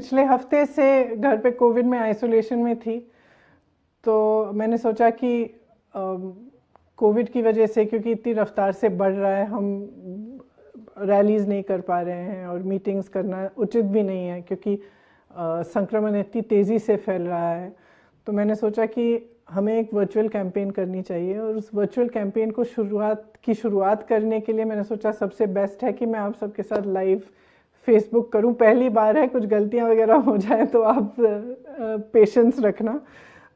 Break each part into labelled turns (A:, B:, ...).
A: पिछले हफ्ते से घर पे कोविड में आइसोलेशन में थी, तो मैंने सोचा कि कोविड की वजह से, क्योंकि इतनी रफ्तार से बढ़ रहा है, हम रैलीज़ नहीं कर पा रहे हैं और मीटिंग्स करना उचित भी नहीं है, क्योंकि संक्रमण इतनी तेज़ी से फैल रहा है। तो मैंने सोचा कि हमें एक वर्चुअल कैंपेन करनी चाहिए, और उस वर्चुअल कैंपेन को शुरुआत करने के लिए मैंने सोचा सबसे बेस्ट है कि मैं आप सबके साथ लाइव फेसबुक करूं। पहली बार है, कुछ गलतियां वगैरह हो जाए तो आप पेशेंस रखना।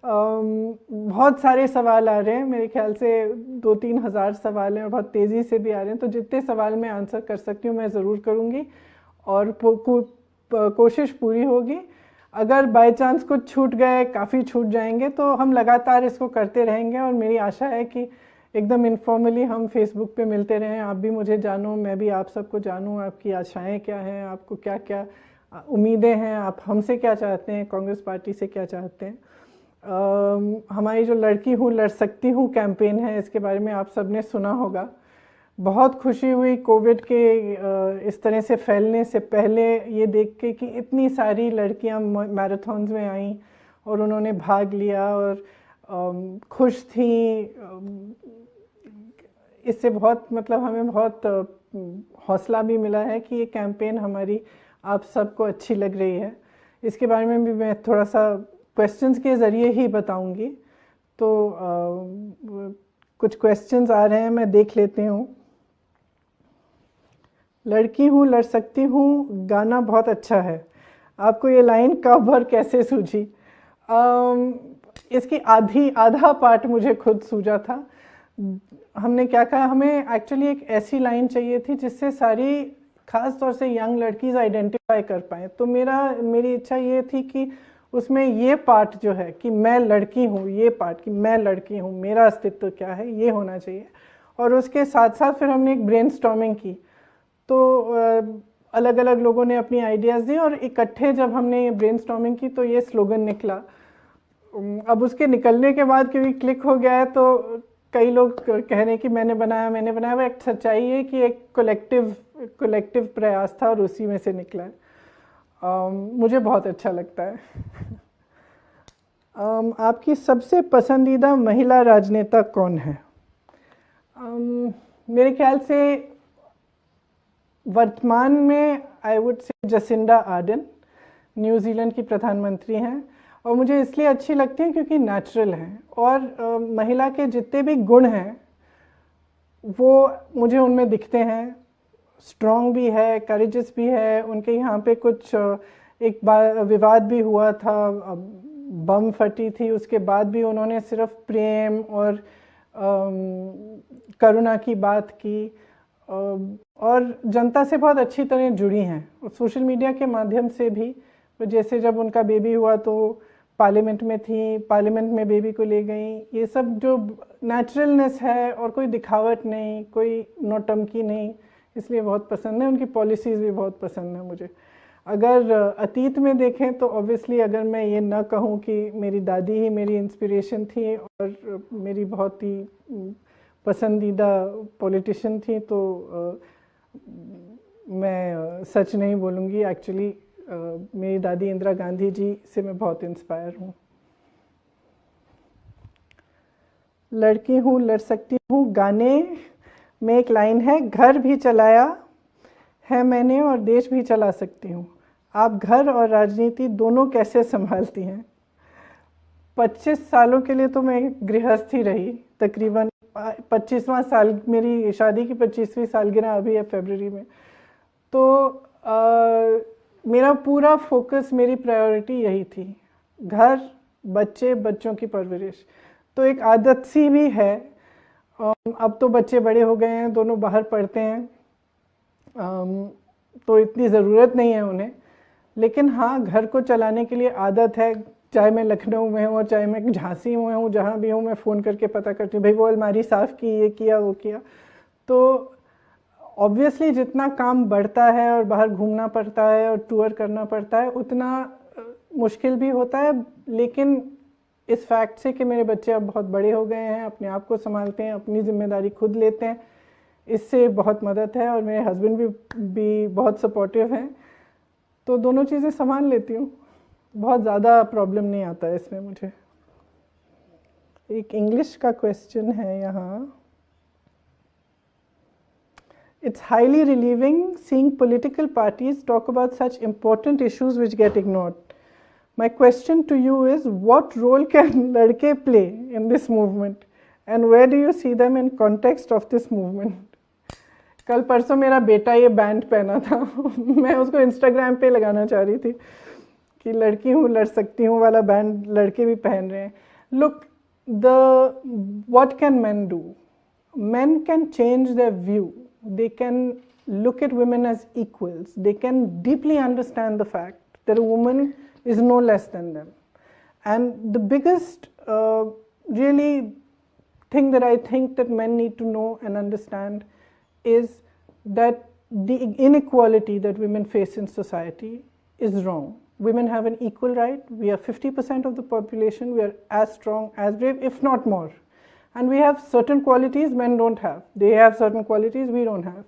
A: बहुत सारे सवाल आ रहे हैं, मेरे ख्याल से 2-3 हज़ार सवाल हैं और बहुत तेज़ी से भी आ रहे हैं, तो जितने सवाल मैं आंसर कर सकती हूँ मैं ज़रूर करूँगी और कोशिश पूरी होगी। अगर बाय चांस कुछ छूट गए, काफ़ी छूट जाएंगे, तो हम लगातार इसको करते रहेंगे। और मेरी आशा है कि एकदम इनफॉर्मली हम फेसबुक पे मिलते रहें, आप भी मुझे जानो, मैं भी आप सबको जानूं, आपकी आशाएं क्या हैं, आपको क्या क्या उम्मीदें हैं, आप हमसे क्या चाहते हैं, कांग्रेस पार्टी से क्या चाहते हैं। हमारी जो लड़की हूँ लड़ सकती हूँ कैंपेन है, इसके बारे में आप सबने सुना होगा। बहुत खुशी हुई कोविड के इस तरह से फैलने से पहले ये देख के कि इतनी सारी लड़कियां मैराथन्स में आईं और उन्होंने भाग लिया और खुश थी। इससे बहुत हमें बहुत हौसला भी मिला है कि ये कैंपेन हमारी आप सबको अच्छी लग रही है। इसके बारे में भी मैं थोड़ा सा क्वेश्चंस के ज़रिए ही बताऊंगी। तो कुछ क्वेश्चंस आ रहे हैं, मैं देख लेती हूँ। लड़की हूँ लड़ सकती हूँ गाना बहुत अच्छा है, आपको ये लाइन कब और कैसे सूझी? इसकी आधा पार्ट मुझे खुद सूझा था। हमने क्या कहा, हमें एक्चुअली एक ऐसी लाइन चाहिए थी जिससे सारी, खास तौर से यंग लड़कीज आइडेंटिफाई कर पाएँ। तो मेरी इच्छा ये थी कि उसमें ये पार्ट जो है कि मैं लड़की हूँ, ये पार्ट कि मैं लड़की हूँ, मेरा अस्तित्व क्या है, ये होना चाहिए। और उसके साथ साथ फिर हमने एक ब्रेनस्टॉर्मिंग की, तो अलग अलग लोगों ने अपनी आइडियाज़ दी और इकट्ठे जब हमने ब्रेनस्टॉर्मिंग की तो ये स्लोगन निकला। अब उसके निकलने के बाद क्योंकि क्लिक हो गया है, तो कई लोग कह रहे हैं कि मैंने बनाया। वो एक सच्चाई है कि एक कलेक्टिव प्रयास था और उसी में से निकला है। मुझे बहुत अच्छा लगता है। आपकी सबसे पसंदीदा महिला राजनेता कौन है? मेरे ख्याल से वर्तमान में I would say Jacinda Ardern, New Zealand की प्रधानमंत्री हैं, और मुझे इसलिए अच्छी लगती हैं क्योंकि नेचुरल हैं और महिला के जितने भी गुण हैं वो मुझे उनमें दिखते हैं। स्ट्रॉन्ग भी है, करेजियस भी है। उनके यहाँ पे कुछ एक बार विवाद भी हुआ था, बम फटी थी, उसके बाद भी उन्होंने सिर्फ प्रेम और करुणा की बात की और जनता से बहुत अच्छी तरह जुड़ी हैं। और सोशल मीडिया के माध्यम से भी, जैसे जब उनका बेबी हुआ तो पार्लियामेंट में थी, पार्लियामेंट में बेबी को ले गई। ये सब जो नेचुरलनेस है और कोई दिखावट नहीं, कोई नौटंकी नहीं, इसलिए बहुत पसंद है। उनकी पॉलिसीज़ भी बहुत पसंद है मुझे। अगर अतीत में देखें तो ऑब्वियसली अगर मैं ये ना कहूँ कि मेरी दादी ही मेरी इंस्पिरेशन थी और मेरी बहुत ही पसंदीदा पॉलिटिशियन थी, तो मैं सच नहीं बोलूँगी। एक्चुअली मेरी दादी इंदिरा गांधी जी से मैं बहुत इंस्पायर हूँ। लड़की हूँ लड़ सकती हूँ गाने में एक लाइन है, घर भी चलाया है मैंने और देश भी चला सकती हूँ। आप घर और राजनीति दोनों कैसे संभालती हैं? 25 सालों के लिए तो मैं गृहस्थ ही रही, तकरीबन 25वां साल, मेरी शादी की 25वीं सालगिरह अभी है फरवरी में। तो मेरा पूरा फोकस, मेरी प्रायोरिटी यही थी, घर, बच्चे, बच्चों की परवरिश। तो एक आदत सी भी है। अब तो बच्चे बड़े हो गए हैं, दोनों बाहर पढ़ते हैं, तो इतनी ज़रूरत नहीं है उन्हें। लेकिन हाँ, घर को चलाने के लिए आदत है। चाहे मैं लखनऊ में हूँ और चाहे मैं झांसी में हूँ, जहाँ भी हूँ, मैं फ़ोन करके पता करती हूँ, भाई वो अलमारी साफ़ की, ये किया, वो किया। तो ऑब्वियसली जितना काम बढ़ता है और बाहर घूमना पड़ता है और टूर करना पड़ता है, उतना मुश्किल भी होता है। लेकिन इस फैक्ट से कि मेरे बच्चे अब बहुत बड़े हो गए हैं, अपने आप को संभालते हैं, अपनी जिम्मेदारी खुद लेते हैं, इससे बहुत मदद है। और मेरे हस्बैंड भी बहुत सपोर्टिव हैं। तो दोनों चीज़ें संभाल लेती हूँ, बहुत ज़्यादा प्रॉब्लम नहीं आता है इसमें मुझे। एक इंग्लिश का क्वेश्चन है यहाँ। It's highly relieving seeing political parties talk about such important issues which get ignored. My question to you is, what role can ladke play in this movement, and where do you see them in context of this movement? कल परसों मेरा बेटा ये band पहना था मैं उसको Instagram पे लगाना चाह रही थी कि लड़की हूँ लड़ सकती हूँ वाला बैंड लड़के भी पहन रहे हैं. Look, what can men do? Men can change their view. They can look at women as equals. They can deeply understand the fact that a woman is no less than them. And the biggest really thing that I think that men need to know and understand is that the inequality that women face in society is wrong. Women have an equal right. We are 50% of the population. We are as strong, as brave, if not more. And we have certain qualities men don't have. They have certain qualities we don't have.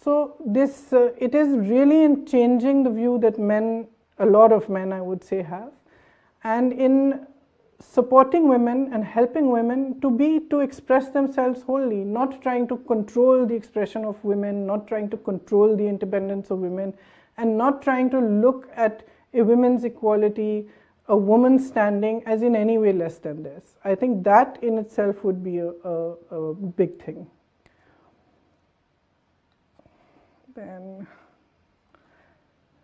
A: So this, it is really in changing the view that men, a lot of men I would say, have, and in supporting women and helping women to express themselves wholly, not trying to control the expression of women, not trying to control the independence of women, and not trying to look at a women's equality, a woman standing as in any way less than this. I think that in itself would be a big thing. Then,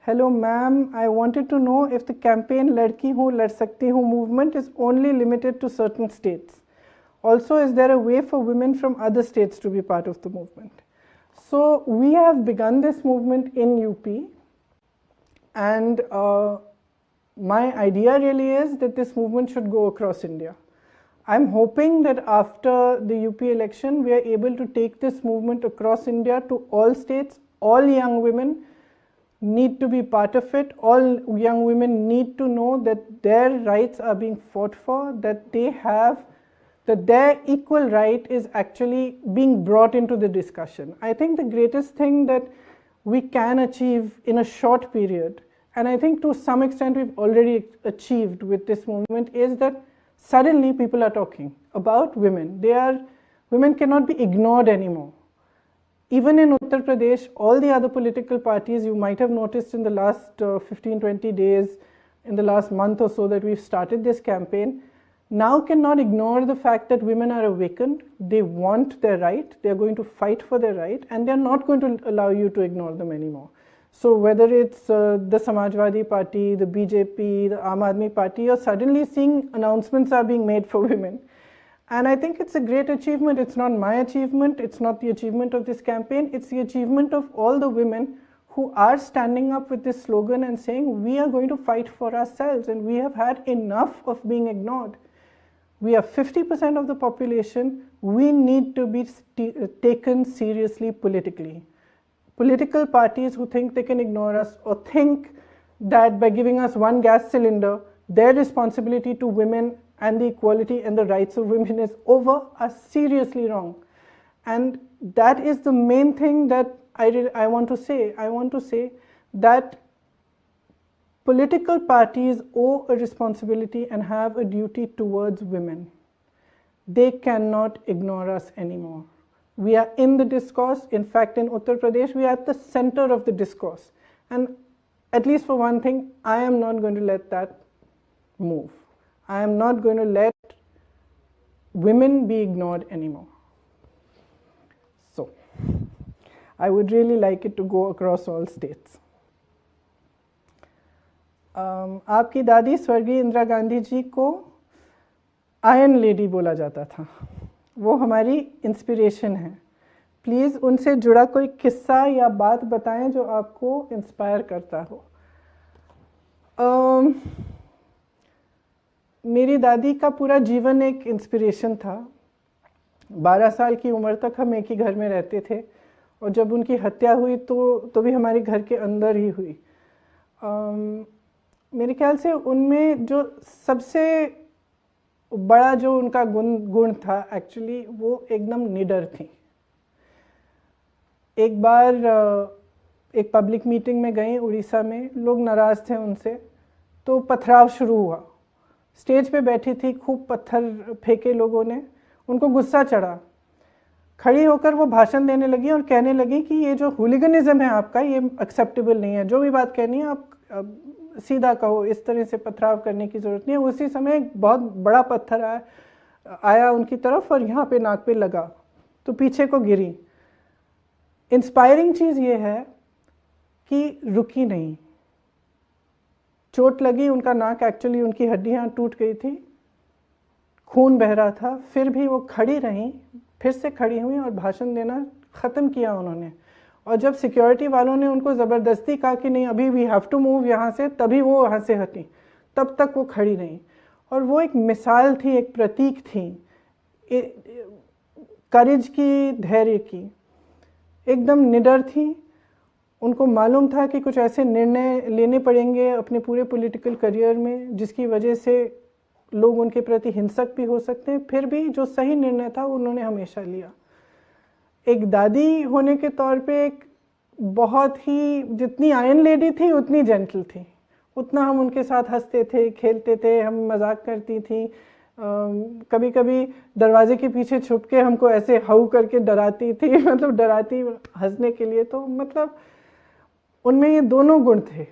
A: hello ma'am, I wanted to know if the campaign Ladki Hu Lad Sakti Hu movement is only limited to certain states. Also, is there a way for women from other states to be part of the movement? So we have begun this movement in UP, and my idea really is that this movement should go across India. I'm hoping that after the UP election, we are able to take this movement across India to all states. All young women need to be part of it. All young women need to know that their rights are being fought for, that their equal right is actually being brought into the discussion. I think the greatest thing that we can achieve in a short period, and I think to some extent we've already achieved with this movement, is that suddenly people are talking about women. Women cannot be ignored anymore. Even in Uttar Pradesh, all the other political parties, you might have noticed in the last 15-20 days, in the last month or so that we've started this campaign, now cannot ignore the fact that women are awakened. They want their right. They're going to fight for their right, and they're not going to allow you to ignore them anymore. So whether it's the Samajwadi Party, the BJP, the Aam Aadmi Party, you're suddenly seeing announcements are being made for women. And I think it's a great achievement. It's not my achievement. It's not the achievement of this campaign. It's the achievement of all the women who are standing up with this slogan and saying, we are going to fight for ourselves, and we have had enough of being ignored. We are 50% of the population. We need to be taken seriously politically. Political parties who think they can ignore us, or think that by giving us one gas cylinder, their responsibility to women and the equality and the rights of women is over, are seriously wrong. And that is the main thing that I want to say. I want to say that political parties owe a responsibility and have a duty towards women. They cannot ignore us anymore. We are in the discourse. In fact, in Uttar Pradesh, we are at the center of the discourse. And at least for one thing, I am not going to let that move. I am not going to let women be ignored anymore. So, I would really like it to go across all states. आपकी दादी स्वर्गीय इंदिरा गांधी जी को iron lady बोला जाता था. वो हमारी inspiration है. प्लीज़ उनसे जुड़ा कोई किस्सा या बात बताएं जो आपको इंस्पायर करता हो. मेरी दादी का पूरा जीवन एक इंस्पिरेशन था. 12 साल की उम्र तक हम एक ही घर में रहते थे, और जब उनकी हत्या हुई तो भी हमारे घर के अंदर ही हुई. मेरे ख्याल से उनमें जो सबसे बड़ा जो उनका गुण था, एक्चुअली वो एकदम निडर थी. एक बार एक पब्लिक मीटिंग में गई उड़ीसा में, लोग नाराज़ थे उनसे, तो पथराव शुरू हुआ। स्टेज पे बैठी थी, खूब पत्थर फेंके लोगों ने, उनको गुस्सा चढ़ा, खड़ी होकर वो भाषण देने लगी और कहने लगी कि ये जो हुलिगनिज्म है आपका, ये एक्सेप्टेबल नहीं है, जो भी बात कहनी है आप सीधा कहो, इस तरह से पथराव करने की ज़रूरत नहीं है। उसी समय एक बहुत बड़ा पत्थर आया उनकी तरफ और यहाँ पे नाक पे लगा तो पीछे को गिरी। इंस्पायरिंग चीज़ ये है कि रुकी नहीं, चोट लगी, उनका नाक एक्चुअली, उनकी हड्डियाँ टूट गई थी, खून बह रहा था, फिर भी वो खड़ी रहीं, फिर से खड़ी हुई और भाषण देना ख़त्म किया उन्होंने। और जब सिक्योरिटी वालों ने उनको ज़बरदस्ती कहा कि नहीं अभी वी हैव टू मूव यहाँ से, तभी वो वहाँ से हटी, तब तक वो खड़ी रहीं। और वो एक मिसाल थी, एक प्रतीक थी करेज की, धैर्य की, एकदम निडर थी। उनको मालूम था कि कुछ ऐसे निर्णय लेने पड़ेंगे अपने पूरे पॉलिटिकल करियर में जिसकी वजह से लोग उनके प्रति हिंसक भी हो सकते हैं, फिर भी जो सही निर्णय था उन्होंने हमेशा लिया। एक दादी होने के तौर पे एक बहुत ही, जितनी आयरन लेडी थी उतनी जेंटल थी, उतना हम उनके साथ हंसते थे, खेलते थे, हम मजाक करती थी, कभी कभी दरवाजे के पीछे छुप के हमको ऐसे हाउ करके डराती थी मतलब डराती हंसने के लिए। तो मतलब उनमें ये दोनों गुण थे,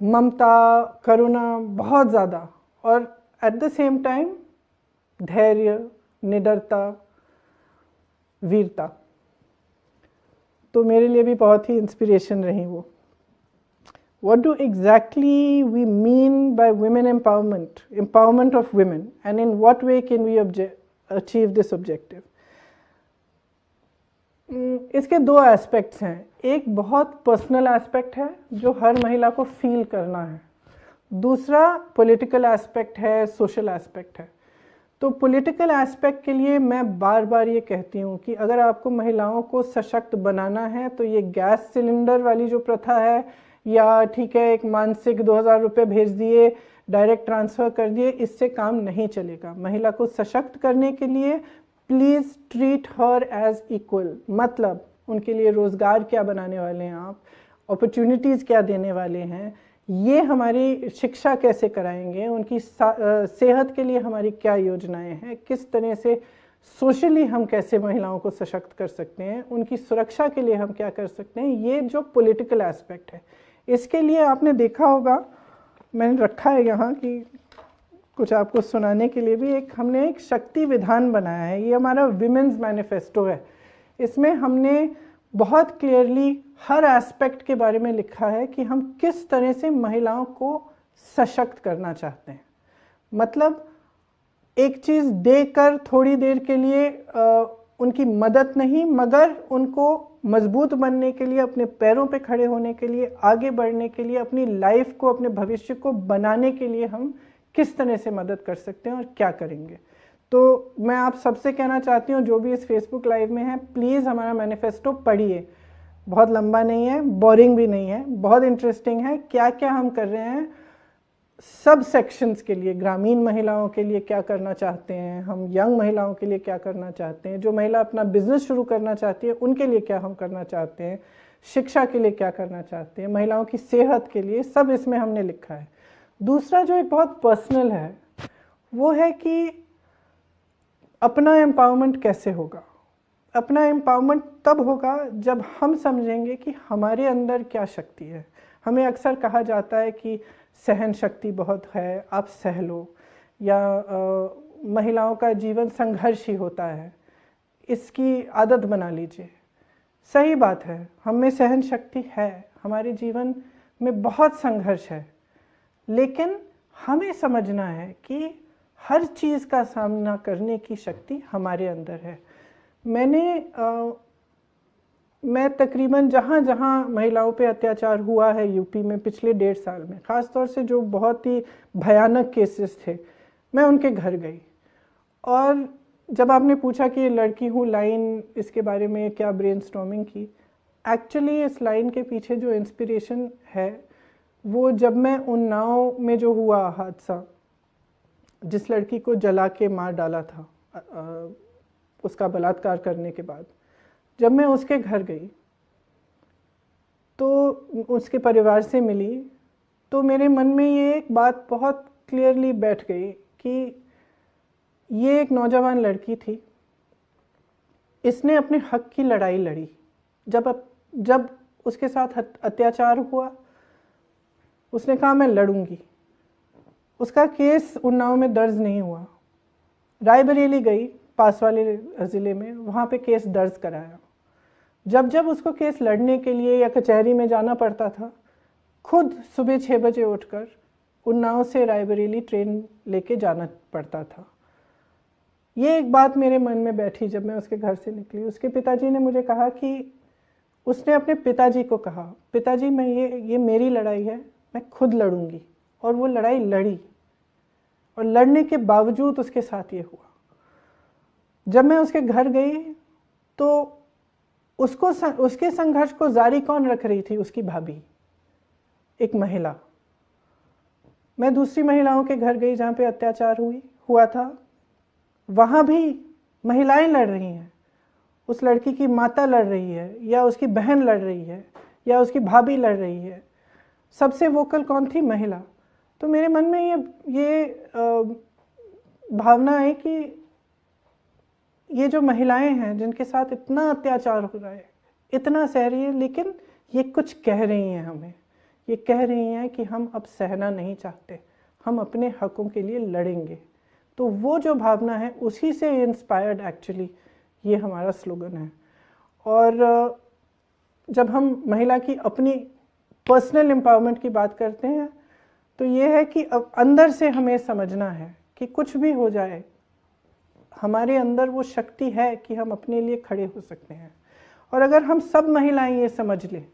A: ममता, करुणा बहुत ज़्यादा, और एट द सेम टाइम धैर्य, निडरता, वीरता। तो मेरे लिए भी बहुत ही इंस्पिरेशन रही वो। What do exactly we mean by women empowerment, empowerment of women, and in what way can we achieve this objective? इसके दो एस्पेक्ट्स हैं। एक बहुत पर्सनल एस्पेक्ट है जो हर महिला को फील करना है, दूसरा पॉलिटिकल एस्पेक्ट है, सोशल एस्पेक्ट है। तो पॉलिटिकल एस्पेक्ट के लिए मैं बार बार ये कहती हूँ कि अगर आपको महिलाओं को सशक्त बनाना है तो ये गैस सिलेंडर वाली जो प्रथा है, या ठीक है एक मानसिक 2000 रुपये भेज दिए, डायरेक्ट ट्रांसफ़र कर दिए, इससे काम नहीं चलेगा। महिला को सशक्त करने के लिए please treat her as equal. मतलब उनके लिए रोज़गार क्या बनाने वाले हैं आप, अपॉर्चुनिटीज़ क्या देने वाले हैं, ये हमारी शिक्षा कैसे कराएंगे, उनकी सेहत के लिए हमारी क्या योजनाएं हैं, किस तरह से सोशली हम कैसे महिलाओं को सशक्त कर सकते हैं, उनकी सुरक्षा के लिए हम क्या कर सकते हैं, ये जो पॉलिटिकल एस्पेक्ट है। इसके लिए आपने देखा होगा, मैंने रखा है यहाँ कि कुछ आपको सुनाने के लिए भी, हमने एक शक्ति विधान बनाया है, ये हमारा विमेंस मैनिफेस्टो है। इसमें हमने बहुत क्लियरली हर एस्पेक्ट के बारे में लिखा है कि हम किस तरह से महिलाओं को सशक्त करना चाहते हैं। मतलब एक चीज़ देकर थोड़ी देर के लिए उनकी मदद नहीं, मगर उनको मजबूत बनने के लिए, अपने पैरों पे खड़े होने के लिए, आगे बढ़ने के लिए, अपनी लाइफ को, अपने भविष्य को बनाने के लिए हम किस तरह से मदद कर सकते हैं और क्या करेंगे। तो मैं आप सबसे कहना चाहती हूँ जो भी इस फेसबुक लाइव में है, प्लीज़ हमारा मैनिफेस्टो पढ़िए। बहुत लंबा नहीं है, बोरिंग भी नहीं है, बहुत इंटरेस्टिंग है। क्या क्या हम कर रहे हैं सब सेक्शंस के लिए, ग्रामीण महिलाओं के लिए क्या करना चाहते हैं हम, यंग महिलाओं के लिए क्या करना चाहते हैं, जो महिला अपना बिजनेस शुरू करना चाहती है उनके लिए क्या हम करना चाहते हैं, शिक्षा के लिए क्या करना चाहते हैं, महिलाओं की सेहत के लिए, सब इसमें हमने लिखा है। दूसरा जो एक बहुत पर्सनल है वो है कि अपना एम्पावरमेंट कैसे होगा। अपना एम्पावरमेंट तब होगा जब हम समझेंगे कि हमारे अंदर क्या शक्ति है। हमें अक्सर कहा जाता है कि सहन शक्ति बहुत है, आप सह लो, या महिलाओं का जीवन संघर्ष ही होता है, इसकी आदत बना लीजिए। सही बात है, हम में सहन शक्ति है, हमारे जीवन में बहुत संघर्ष है, लेकिन हमें समझना है कि हर चीज़ का सामना करने की शक्ति हमारे अंदर है। मैं तकरीबन जहाँ जहाँ महिलाओं पे अत्याचार हुआ है यूपी में पिछले 1.5 साल में, ख़ास तौर से जो बहुत ही भयानक केसेस थे, मैं उनके घर गई। और जब आपने पूछा कि ये लड़की हूँ लाइन, इसके बारे में क्या ब्रेनस्टॉर्मिंग की, एक्चुअली इस लाइन के पीछे जो इंस्पिरेशन है वो जब मैं उन्नाव में जो हुआ हादसा, जिस लड़की को जला के मार डाला था उसका बलात्कार करने के बाद, जब मैं उसके घर गई तो उसके परिवार से मिली, तो मेरे मन में ये एक बात बहुत क्लियरली बैठ गई कि ये एक नौजवान लड़की थी, इसने अपने हक की लड़ाई लड़ी। जब उसके साथ अत्याचार हुआ, उसने कहा मैं लड़ूंगी। उसका केस उन्नाव में दर्ज नहीं हुआ, रायबरेली गई पास वाले ज़िले में, वहाँ पे केस दर्ज कराया। जब उसको केस लड़ने के लिए या कचहरी में जाना पड़ता था, खुद सुबह 6 बजे उठकर उन्नाव से रायबरेली ट्रेन लेके जाना पड़ता था। ये एक बात मेरे मन में बैठी जब मैं उसके घर से निकली। उसके पिताजी ने मुझे कहा कि उसने अपने पिताजी को कहा, पिताजी मैं ये मेरी लड़ाई है, मैं खुद लड़ूंगी। और वो लड़ाई लड़ी, और लड़ने के बावजूद उसके साथ ये हुआ। जब मैं उसके घर गई तो उसके संघर्ष को जारी कौन रख रही थी? उसकी भाभी, एक महिला। मैं दूसरी महिलाओं के घर गई जहाँ पे अत्याचार हुआ था, वहाँ भी महिलाएं लड़ रही हैं। उस लड़की की माता लड़ रही है, या उसकी बहन लड़ रही है, या उसकी भाभी लड़ रही है। सबसे वोकल कौन थी? महिला। तो मेरे मन में ये भावना है कि ये जो महिलाएं हैं जिनके साथ इतना अत्याचार हो रहा है, इतना सह रही है, लेकिन ये कुछ कह रही हैं हमें। ये कह रही हैं कि हम अब सहना नहीं चाहते, हम अपने हकों के लिए लड़ेंगे। तो वो जो भावना है, उसी से इंस्पायर्ड एक्चुअली ये हमारा स्लोगन है। और जब हम महिला की अपनी पर्सनल एम्पावरमेंट की बात करते हैं, तो ये है कि अब अंदर से हमें समझना है कि कुछ भी हो जाए, हमारे अंदर वो शक्ति है कि हम अपने लिए खड़े हो सकते हैं। और अगर हम सब महिलाएं ये समझ लें,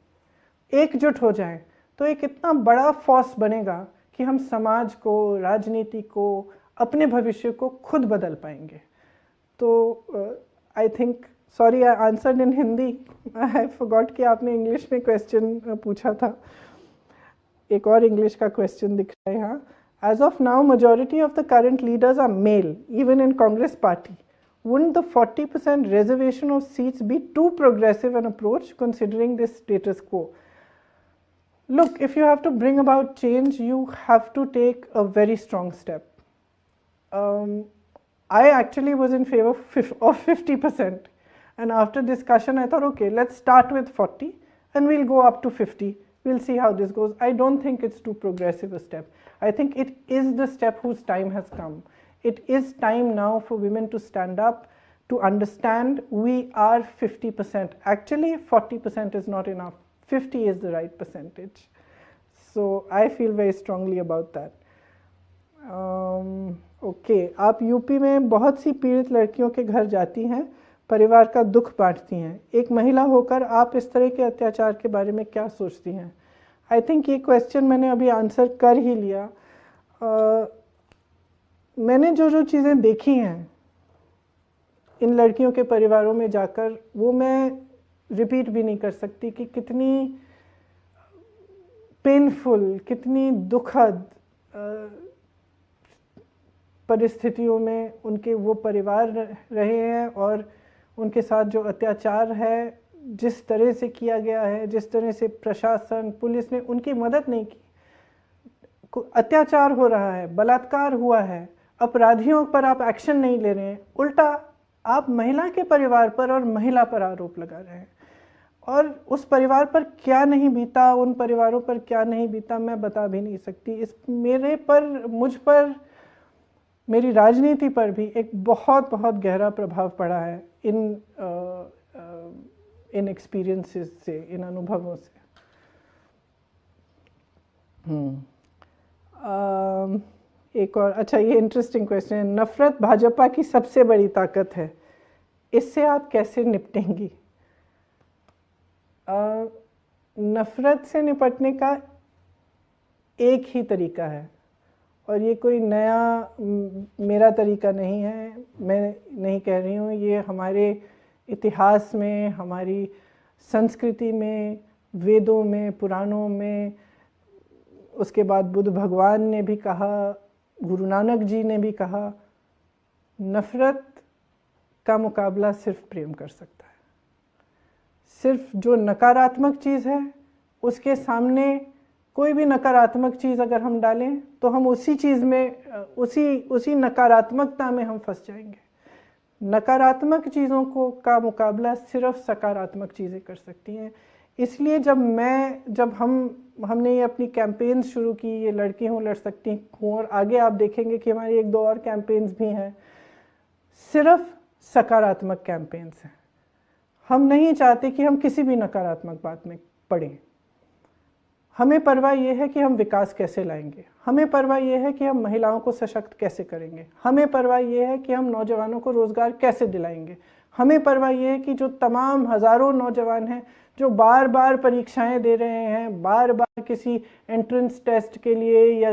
A: एकजुट हो जाएं, तो एक इतना बड़ा फोर्स बनेगा कि हम समाज को, राजनीति को, अपने भविष्य को खुद बदल पाएंगे। तो I think, sorry I answered in Hindi, I forgot कि आपने इंग्लिश में क्वेश्चन पूछा था। एक और इंग्लिश का क्वेश्चन दिख रहा है यहाँ। As of now, majority of the current leaders are male, even in Congress party. Wouldn't the 40% reservation of seats be too progressive an approach considering this status quo? Look, if you have to bring about change, you have to take a very strong step. I actually was in favor of 50%. And after discussion, I thought, okay, let's start with 40 and we'll go up to 50. We'll see how this goes. I don't think it's too progressive a step. I think it is the step whose time has come. It is time now for women to stand up, to understand we are 50%. Actually, 40% is not enough. 50 is the right percentage. So I feel very strongly about that. Okay, आप UP में बहुत सी पीड़ित लड़कियों के घर जाती हैं, परिवार का दुख बांटती हैं। एक महिला होकर आप इस तरह के अत्याचार के बारे में क्या सोचती हैं? आई थिंक ये क्वेश्चन मैंने अभी आंसर कर ही लिया। मैंने जो चीज़ें देखी हैं इन लड़कियों के परिवारों में जाकर, वो मैं रिपीट भी नहीं कर सकती कि कितनी पेनफुल, कितनी दुखद परिस्थितियों में उनके वो परिवार रहे हैं, और उनके साथ जो अत्याचार है, जिस तरह से किया गया है, जिस तरह से प्रशासन, पुलिस ने उनकी मदद नहीं की। अत्याचार हो रहा है, बलात्कार हुआ है, अपराधियों पर आप एक्शन नहीं ले रहे हैं, उल्टा आप महिला के परिवार पर और महिला पर आरोप लगा रहे हैं। और उस परिवार पर क्या नहीं बीता, उन परिवारों पर क्या नहीं बीता, मैं बता भी नहीं सकती। इस मेरे पर, मुझ पर, मेरी राजनीति पर भी एक बहुत बहुत गहरा प्रभाव पड़ा है इन एक्सपीरियंसेस से, इन अनुभवों से। एक और, अच्छा, ये इंटरेस्टिंग क्वेश्चन है। नफरत भाजपा की सबसे बड़ी ताकत है, इससे आप कैसे निपटेंगी? नफरत से निपटने का एक ही तरीका है, और ये कोई नया मेरा तरीका नहीं है, मैं नहीं कह रही हूँ। ये हमारे इतिहास में, हमारी संस्कृति में, वेदों में, पुराणों में, उसके बाद बुद्ध भगवान ने भी कहा, गुरु नानक जी ने भी कहा, नफरत का मुकाबला सिर्फ प्रेम कर सकता है। सिर्फ जो नकारात्मक चीज़ है उसके सामने कोई भी नकारात्मक चीज़ अगर हम डालें तो हम उसी चीज़ में उसी नकारात्मकता में हम फंस जाएंगे। नकारात्मक चीज़ों को का मुकाबला सिर्फ सकारात्मक चीज़ें कर सकती हैं। इसलिए जब हमने ये अपनी कैंपेन शुरू की, ये लड़की हूँ लड़ सकती हूँ, और आगे आप देखेंगे कि हमारी 1-2 और कैंपेन्स भी हैं, सिर्फ सकारात्मक कैंपेन्स हैं। हम नहीं चाहते कि हम किसी भी नकारात्मक बात में पड़ें। हमें परवाह ये है कि हम विकास कैसे लाएंगे, हमें परवाह ये है कि हम महिलाओं को सशक्त कैसे करेंगे, हमें परवाह ये है कि हम नौजवानों को रोज़गार कैसे दिलाएंगे, हमें परवाह ये है कि जो तमाम हज़ारों नौजवान हैं जो बार बार परीक्षाएं दे रहे हैं, बार बार किसी एंट्रेंस टेस्ट के लिए या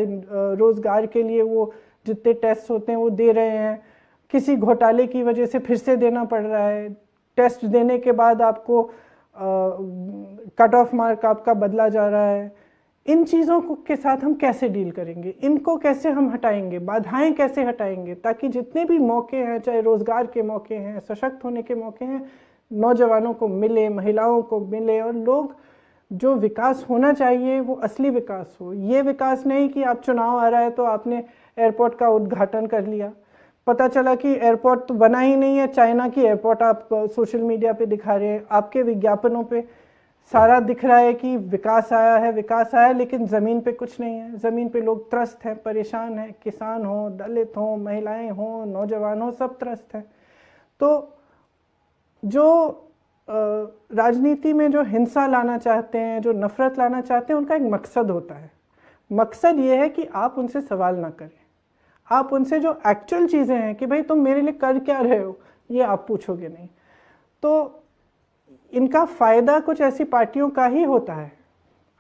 A: रोज़गार के लिए वो जितने टेस्ट होते हैं वो दे रहे हैं, किसी घोटाले की वजह से फिर से देना पड़ रहा है, टेस्ट देने के बाद आपको कट ऑफ मार्क आपका बदला जा रहा है। इन चीज़ों के साथ हम कैसे डील करेंगे, इनको कैसे हम हटाएंगे, बाधाएं कैसे हटाएंगे, ताकि जितने भी मौके हैं, चाहे रोज़गार के मौके हैं, सशक्त होने के मौके हैं, नौजवानों को मिले, महिलाओं को मिले, और लोग जो विकास होना चाहिए वो असली विकास हो। ये विकास नहीं कि आप चुनाव आ रहा है तो आपने एयरपोर्ट का उद्घाटन कर लिया, पता चला कि एयरपोर्ट तो बना ही नहीं है, चाइना की एयरपोर्ट आप सोशल मीडिया पे दिखा रहे हैं, आपके विज्ञापनों पे सारा दिख रहा है कि विकास आया है, लेकिन ज़मीन पे कुछ नहीं है। ज़मीन पे लोग त्रस्त हैं, परेशान हैं, किसान हो, दलित हो, महिलाएं हो, नौजवान हो, सब त्रस्त हैं। तो जो राजनीति में जो हिंसा लाना चाहते हैं, जो नफ़रत लाना चाहते हैं, उनका एक मकसद होता है। मकसद ये है कि आप उनसे सवाल ना करें, आप उनसे जो एक्चुअल चीज़ें हैं कि भाई तुम मेरे लिए कर क्या रहे हो, ये आप पूछोगे नहीं। तो इनका फ़ायदा कुछ ऐसी पार्टियों का ही होता है।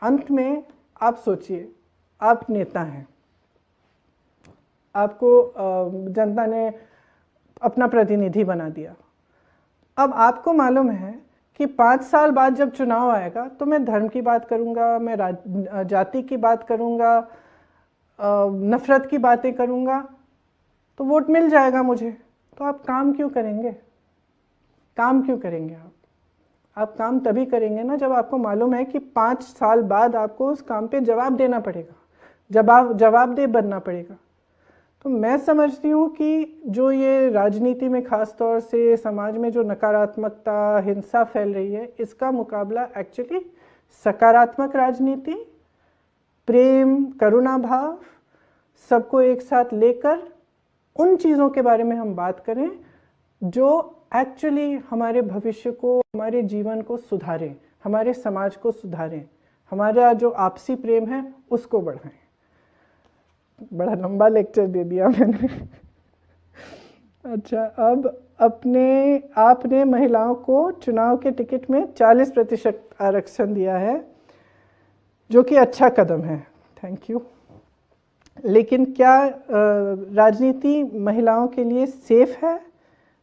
A: अंत में आप सोचिए, आप नेता हैं, आपको जनता ने अपना प्रतिनिधि बना दिया। अब आपको मालूम है कि 5 साल बाद जब चुनाव आएगा तो मैं धर्म की बात करूंगा, मैं जाति की बात करूंगा, नफ़रत की बातें करूंगा, तो वोट मिल जाएगा मुझे। तो आप काम क्यों करेंगे? काम क्यों करेंगे आप काम तभी करेंगे ना जब आपको मालूम है कि 5 साल बाद आपको उस काम पे जवाब देना पड़ेगा, जवाबदेह बनना पड़ेगा। तो मैं समझती हूँ कि जो ये राजनीति में ख़ास तौर से समाज में जो नकारात्मकता, हिंसा फैल रही है, इसका मुकाबला एक्चुअली सकारात्मक राजनीति, प्रेम, करुणा भाव, सबको एक साथ लेकर उन चीज़ों के बारे में हम बात करें जो एक्चुअली हमारे भविष्य को, हमारे जीवन को सुधारें, हमारे समाज को सुधारें, हमारा जो आपसी प्रेम है उसको बढ़ाएं। बड़ा लंबा लेक्चर दे दिया मैंने। अच्छा, अब आपने महिलाओं को चुनाव के टिकट में 40% आरक्षण दिया है, जो कि अच्छा कदम है, थैंक यू। लेकिन क्या राजनीति महिलाओं के लिए सेफ है?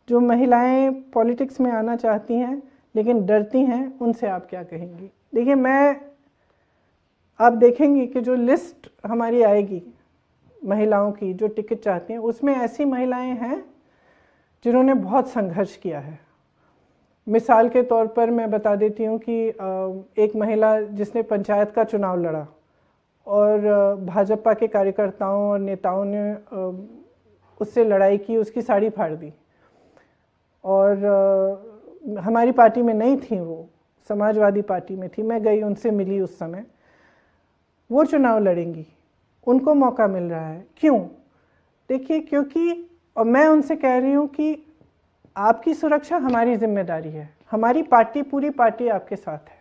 A: जो महिलाएं पॉलिटिक्स में आना चाहती हैं लेकिन डरती हैं, उनसे आप क्या कहेंगी? देखिए, आप देखेंगे कि जो लिस्ट हमारी आएगी महिलाओं की जो टिकट चाहती हैं, उसमें ऐसी महिलाएं हैं जिन्होंने बहुत संघर्ष किया है। मिसाल के तौर पर मैं बता देती हूँ कि एक महिला जिसने पंचायत का चुनाव लड़ा और भाजपा के कार्यकर्ताओं और नेताओं ने उससे लड़ाई की, उसकी साड़ी फाड़ दी, और हमारी पार्टी में नहीं थी, वो समाजवादी पार्टी में थी। मैं गई, उनसे मिली उस समय। वो चुनाव लड़ेंगी, उनको मौका मिल रहा है। क्यों? देखिए, क्योंकि और मैं उनसे कह रही हूँ कि आपकी सुरक्षा हमारी जिम्मेदारी है, हमारी पार्टी, पूरी पार्टी आपके साथ है।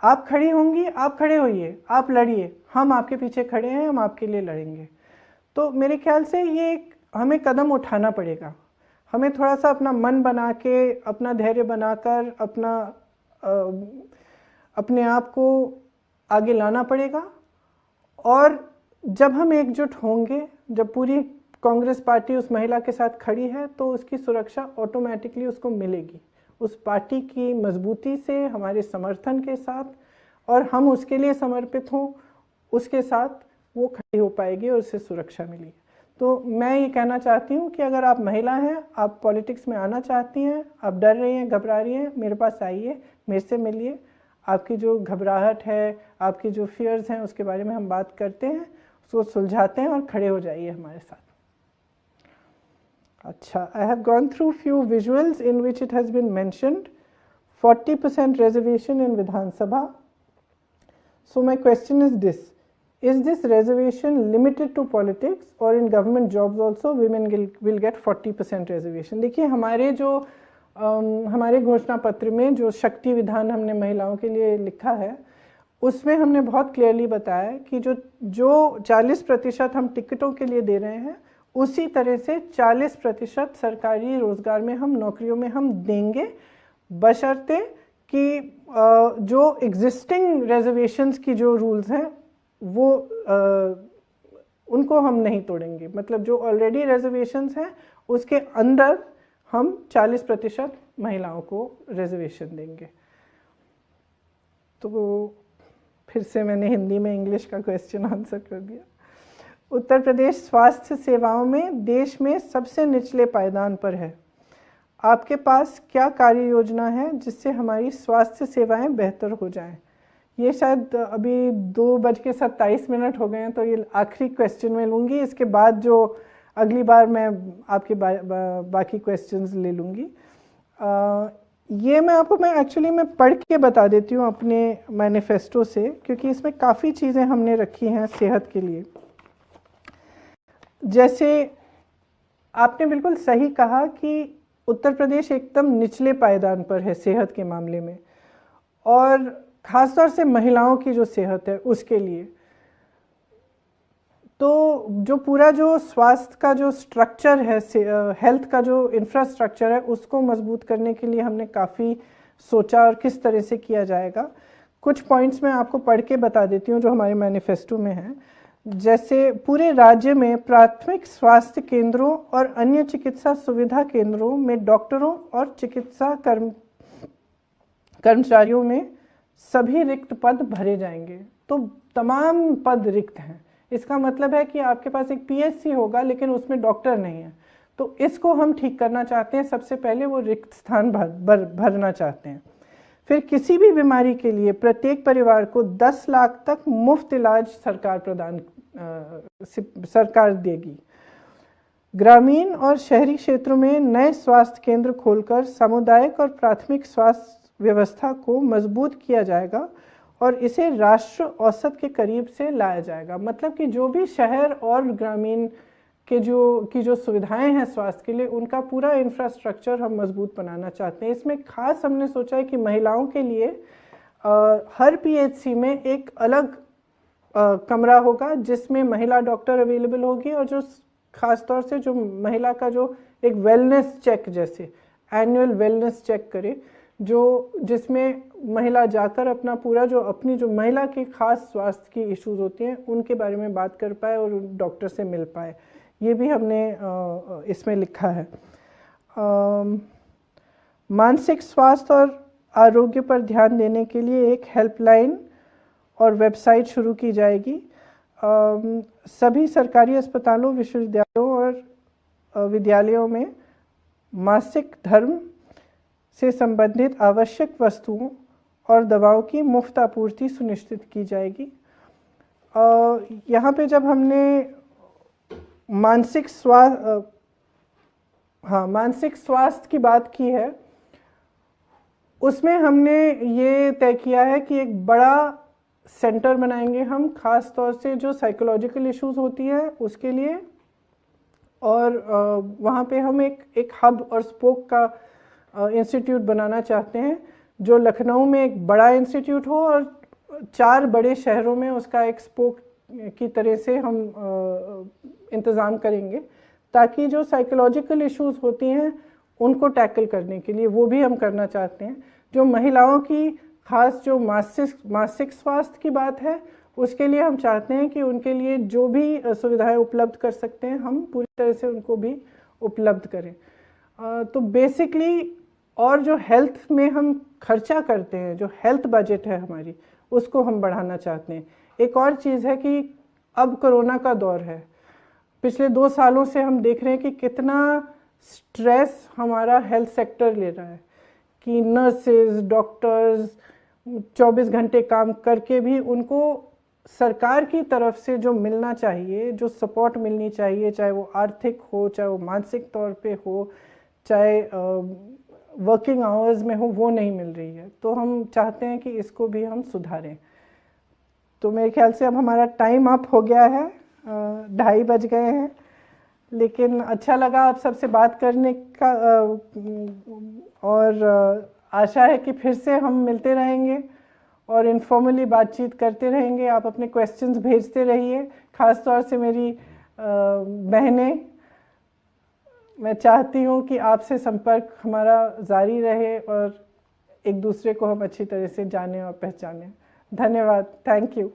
A: आप खड़ी होंगी, आप खड़े होइए, आप लड़िए, हम आपके पीछे खड़े हैं, हम आपके लिए लड़ेंगे। तो मेरे ख्याल से ये एक हमें कदम उठाना पड़ेगा। हमें थोड़ा सा अपना मन बना के, अपना धैर्य बनाकर, अपने आप को आगे लाना पड़ेगा। और जब हम एकजुट होंगे, जब पूरी कांग्रेस पार्टी उस महिला के साथ खड़ी है, तो उसकी सुरक्षा ऑटोमेटिकली उसको मिलेगी, उस पार्टी की मजबूती से, हमारे समर्थन के साथ, और हम उसके लिए समर्पित हों, उसके साथ वो खड़ी हो पाएगी और उससे सुरक्षा मिलेगी। तो मैं ये कहना चाहती हूँ कि अगर आप महिला हैं, आप पॉलिटिक्स में आना चाहती हैं, आप डर रही हैं, घबरा रही हैं, मेरे पास आइए, मेरे से मिलिए, आपकी जो घबराहट है, आपकी जो फियर्स हैं, उसके बारे में हम बात करते हैं, उसको सुलझाते हैं और खड़े हो जाइए हमारे साथ। अच्छा, I have gone through few visuals in which it has been mentioned 40% reservation in Vidhan Sabha. So my question is this: is this reservation limited to politics or in government jobs also women will get 40% reservation? देखिए, हमारे जो हमारे घोषणा पत्र में जो शक्ति विधान हमने महिलाओं के लिए लिखा है, उसमें हमने बहुत क्लियरली बताया कि जो 40% हम टिकटों के लिए दे रहे हैं, उसी तरह से 40% सरकारी रोजगार में हम नौकरियों में हम देंगे, बशर्ते कि जो एग्जिस्टिंग रिजर्वेशंस की जो रूल्स हैं वो उनको हम नहीं तोड़ेंगे। मतलब जो ऑलरेडी रिजर्वेशंस हैं उसके अंदर हम 40% महिलाओं को रिजर्वेशन देंगे। तो फिर से मैंने हिंदी में इंग्लिश का क्वेश्चन आंसर कर दिया। उत्तर प्रदेश स्वास्थ्य सेवाओं में देश में सबसे निचले पायदान पर है। आपके पास क्या कार्य योजना है जिससे हमारी स्वास्थ्य सेवाएं बेहतर हो जाएं? ये शायद अभी 2:27 हो गए हैं, तो ये आखिरी क्वेश्चन मैं लूँगी। इसके बाद जो अगली बार मैं आपके बाकी क्वेश्चंस ले लूँगी। ये मैं आपको मैं पढ़ के बता देती हूँ अपने मैनिफेस्टो से, क्योंकि इसमें काफ़ी चीज़ें हमने रखी हैं सेहत के लिए। जैसे आपने बिल्कुल सही कहा कि उत्तर प्रदेश एकदम निचले पायदान पर है सेहत के मामले में, और ख़ासतौर से महिलाओं की जो सेहत है उसके लिए। तो जो पूरा जो स्वास्थ्य का जो स्ट्रक्चर है, हेल्थ का जो इंफ्रास्ट्रक्चर है, उसको मजबूत करने के लिए हमने काफ़ी सोचा और किस तरह से किया जाएगा। कुछ पॉइंट्स मैं आपको पढ़ के बता देती हूँ जो हमारे मैनिफेस्टो में हैं। जैसे पूरे राज्य में प्राथमिक स्वास्थ्य केंद्रों और अन्य चिकित्सा सुविधा केंद्रों में डॉक्टरों और चिकित्सा कर्मचारियों में सभी रिक्त पद भरे जाएंगे। तो तमाम पद रिक्त हैं। इसका मतलब है कि आपके पास एक पीएचसी होगा लेकिन उसमें डॉक्टर नहीं है। तो इसको हम ठीक करना चाहते हैं। सबसे पहले वो रिक्त स्थान भरना चाहते हैं। फिर किसी भी बीमारी के लिए प्रत्येक परिवार को 10 लाख तक मुफ्त इलाज सरकार देगी। ग्रामीण और शहरी क्षेत्रों में नए स्वास्थ्य केंद्र खोलकर सामुदायिक और प्राथमिक स्वास्थ्य व्यवस्था को मजबूत किया जाएगा और इसे राष्ट्र औसत के करीब से लाया जाएगा। मतलब कि जो भी शहर और ग्रामीण के जो सुविधाएं हैं स्वास्थ्य के लिए, उनका पूरा इंफ्रास्ट्रक्चर हम मजबूत बनाना चाहते हैं। इसमें खास हमने सोचा है कि महिलाओं के लिए हर पीएचसी में एक अलग कमरा होगा जिसमें महिला डॉक्टर अवेलेबल होगी, और जो खास तौर से जो महिला का जो एक वेलनेस चेक, जैसे एनुअल वेलनेस चेक करे, जिसमें महिला जाकर अपना पूरा अपनी जो महिला की खास स्वास्थ्य की इश्यूज होती हैं उनके बारे में बात कर पाए और डॉक्टर से मिल पाए। ये भी हमने इसमें लिखा है। मानसिक स्वास्थ्य और आरोग्य पर ध्यान देने के लिए एक हेल्पलाइन और वेबसाइट शुरू की जाएगी। सभी सरकारी अस्पतालों, विश्वविद्यालयों और विद्यालयों में मासिक धर्म से संबंधित आवश्यक वस्तुओं और दवाओं की मुफ्त आपूर्ति सुनिश्चित की जाएगी। यहाँ पे जब हमने मानसिक स्वास्थ्य की बात की है, उसमें हमने ये तय किया है कि एक बड़ा सेंटर बनाएंगे हम, खास तौर से जो साइकोलॉजिकल इश्यूज होती हैं उसके लिए, और वहाँ पे हम एक हब और स्पोक का इंस्टीट्यूट बनाना चाहते हैं, जो लखनऊ में एक बड़ा इंस्टीट्यूट हो और 4 बड़े शहरों में उसका एक स्पोक की तरह से हम इंतज़ाम करेंगे, ताकि जो साइकोलॉजिकल इश्यूज होती हैं उनको टैकल करने के लिए वो भी हम करना चाहते हैं। जो महिलाओं की खास जो मासिक स्वास्थ्य की बात है, उसके लिए हम चाहते हैं कि उनके लिए जो भी सुविधाएं उपलब्ध कर सकते हैं हम पूरी तरह से उनको भी उपलब्ध करें। तो बेसिकली, और जो हेल्थ में हम खर्चा करते हैं, जो हेल्थ बजट है हमारी, उसको हम बढ़ाना चाहते हैं। एक और चीज़ है कि अब कोरोना का दौर है। पिछले 2 सालों से हम देख रहे हैं कि कितना स्ट्रेस हमारा हेल्थ सेक्टर ले रहा है, कि नर्सेज, डॉक्टर्स 24 घंटे काम करके भी उनको सरकार की तरफ से जो मिलना चाहिए, जो सपोर्ट मिलनी चाहिए, चाहे वो आर्थिक हो, चाहे वो मानसिक तौर पे हो, चाहे वर्किंग आवर्स में हो, वो नहीं मिल रही है। तो हम चाहते हैं कि इसको भी हम सुधारें। तो मेरे ख्याल से अब हमारा टाइम अप हो गया है, 2:30 बज गए हैं, लेकिन अच्छा लगा आप सबसे बात करने का, और आशा है कि फिर से हम मिलते रहेंगे और इनफॉर्मली बातचीत करते रहेंगे। आप अपने क्वेश्चंस भेजते रहिए, ख़ास तौर से मेरी बहनें। मैं चाहती हूँ कि आपसे संपर्क हमारा जारी रहे और एक दूसरे को हम अच्छी तरह से जानें और पहचानें। धन्यवाद, थैंक यू।